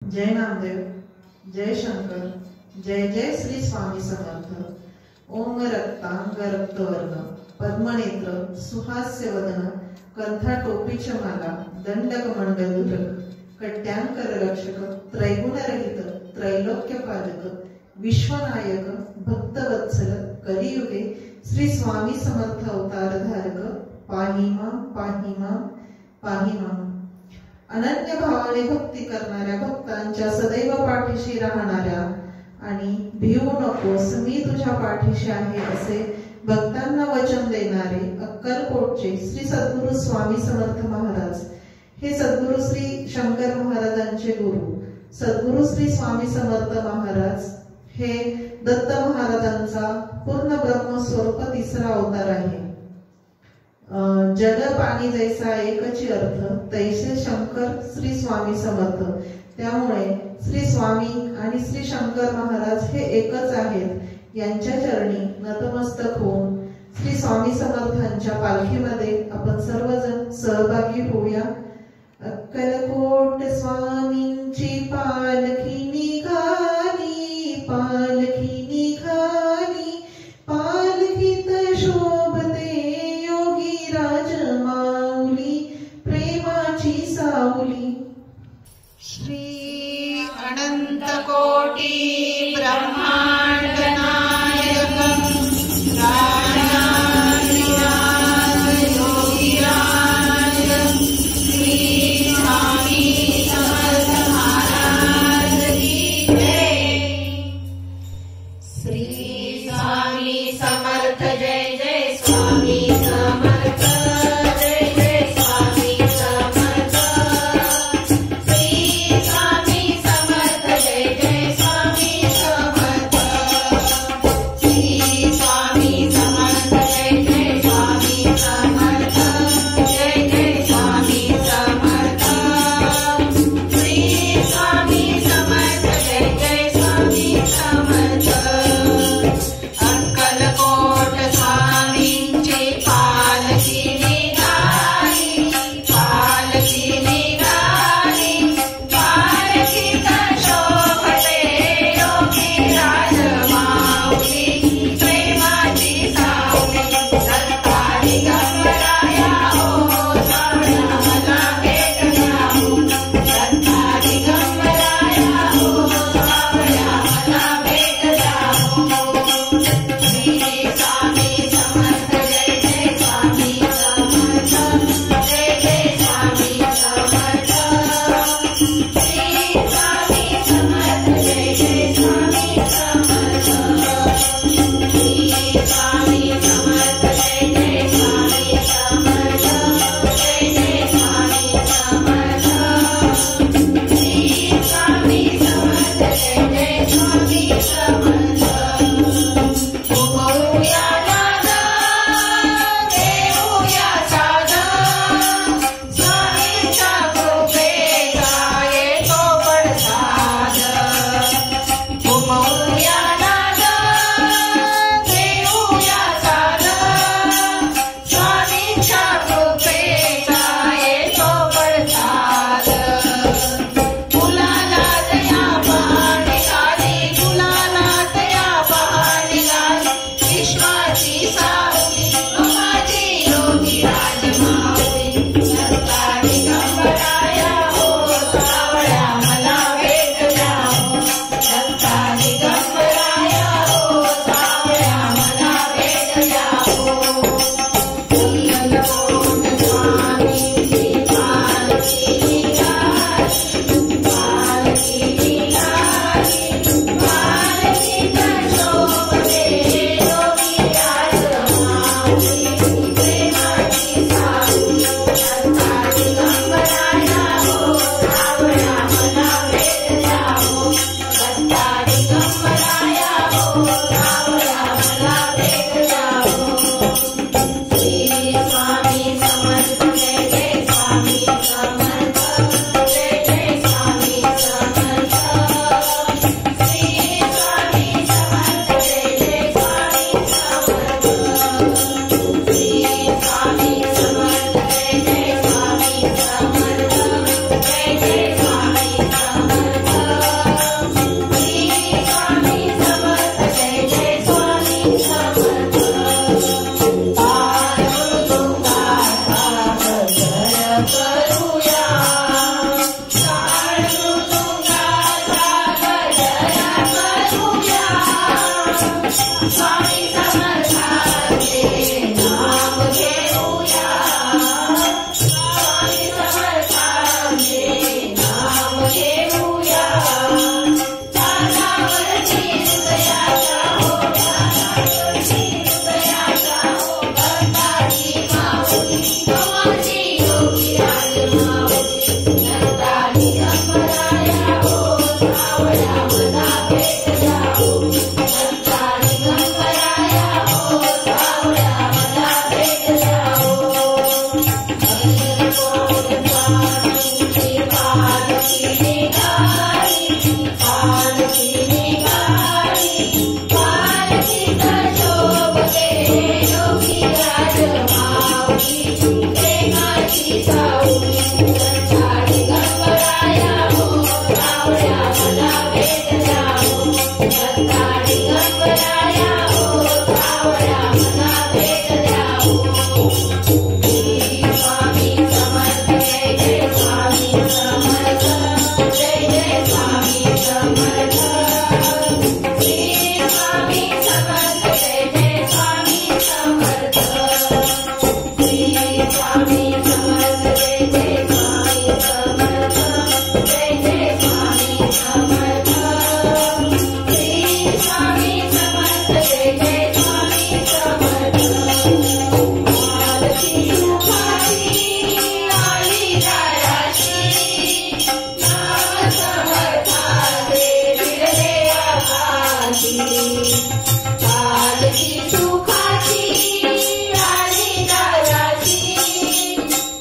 जय नामदेव, जय शंकर, जय जय श्री स्वामी समर्थ। ओम रक्तांग रक्तवर्ण, पद्मनेत्र, सुहास्य वदन, कंथा टोपीच माला, दंडक मंडलुरक, कट्यांकर रक्षक, त्रैगुणरहित, त्रैलोक्य पालक, विश्वनायक, भक्तवत्सल, कलियुगे श्री स्वामी समर्थ अवतार धारक, पाहिमा पाहिमा पाहिमा। अनन्य भावाने भक्ती करणाऱ्या भक्तांच्या सदैव पाठीशी राहणाऱ्या आणि भिवू नकोस मी तुझ्या पाठीशी आहे असे भक्तांना वचन देणारे अक्कलकोटचे श्री सद्गुरु स्वामी समर्थ महाराज हे सद्गुरु श्री शंकर महाराजांचे गुरु सद्गुरु श्री स्वामी समर्थ महाराज हे दत्त महाराजांचा पूर्ण ब्रह्मस्वरूप तिसरा अवतार आहे। जल पाणी जैसा एकची अर्थ तैसे शंकर श्री स्वामी समर्थ, त्यामुळे श्री स्वामी आणि श्री शंकर महाराज हे एकच आहेत। यांच्या चरणी नतमस्तक होऊन श्री स्वामी समर्थांच्या पालखीमध्ये आपण सर्वजण सहभागी होऊया। अक्कलकोट स्वामींची पालखी निघाली, पालखी निघाली, पालखीत शोभते योगी राजमाऊली, प्रेमाची सावली। श्री अनंत कोटी ब्रह्मांड नायक राजाधिराज योगीराज श्री स्वामी समर्थ महाराज की जय। श्री स्वामी समर्थ जय जय स्वामी समर्थ, जय जय स्वामी समर्थ। श्री स्वामी समर्थ जय जय स्वामी समर्थ। समर्थ श्री स्वामी समर्थ जय जय स्वामी समर्थ श्री स्वामी समर्थ जय जय स्वामी समर्थ जय जय स्वामी समर्थ श्री स्वामी समर्थ जय जय स्वामी समर्थ आरती सुखाची आली दाराची नाम समर्थाचे फिरले आकाशी आरती सुखाची आली दाराची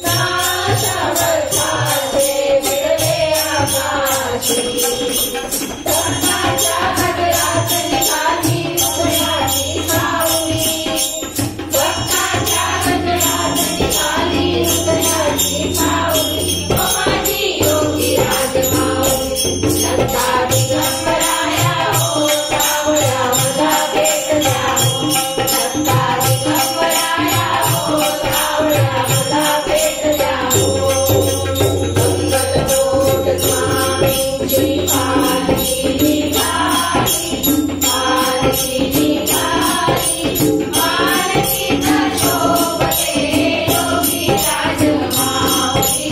नाम समर्थाचे फिरले आकाशी धर्माच्या गजरात निघाली हृदयाची सावली भक्ताच्या गजरात निघाली हृदयाची सावली माझी योगी राजमाऊली लंका दिगंबराया हो सावळ्या मला भेट द्या हो लंका दिगंबराया हो सावळ्या मला भेट द्या हो मंगलकोट स्वामींची पालखी निघाली पालखी निघाली पालखीचा शोभते योगी राजमाऊली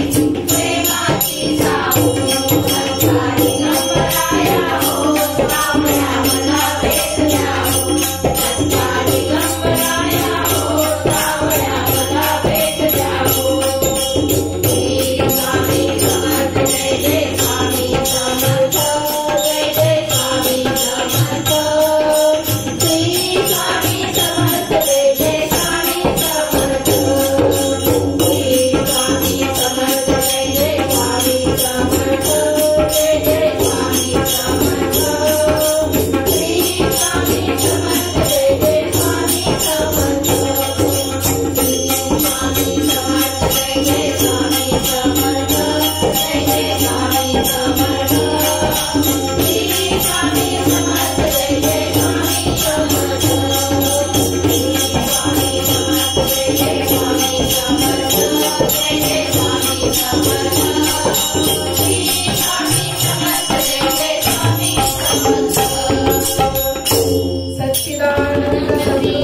प्रेमाची सावली लंका दिगंबराया हो सावळ्या मला भेट द्या हो लंका दिगंबराया हो सावळ्या मला भेट द्या हो श्री स्वामी समर्थ जय जय स्वामी समर्थ जय जय स्वामी समर्थ श्री स्वामी समर्थ जय जय स्वामी समर्थ श्री स्वामी समर्थ जय जय स्वामी समर्थ जय जय स्वामी समर्थ श्री स्वामी समर्थ जय जय स्वामी समर्थ श्री स्वामी समर्थ जय जय स्वामी समर्थ जय जय स्वामी समर्थ श्री स्वामी समर्थ जय जय स्वामी समर्थ श्री स्वामी समर्थ जय जय स्वामी समर्थ जय जय स्वामी समर्थ श्री स्वामी समर्थ जय जय स्वामी समर्थ सच्चिदानंद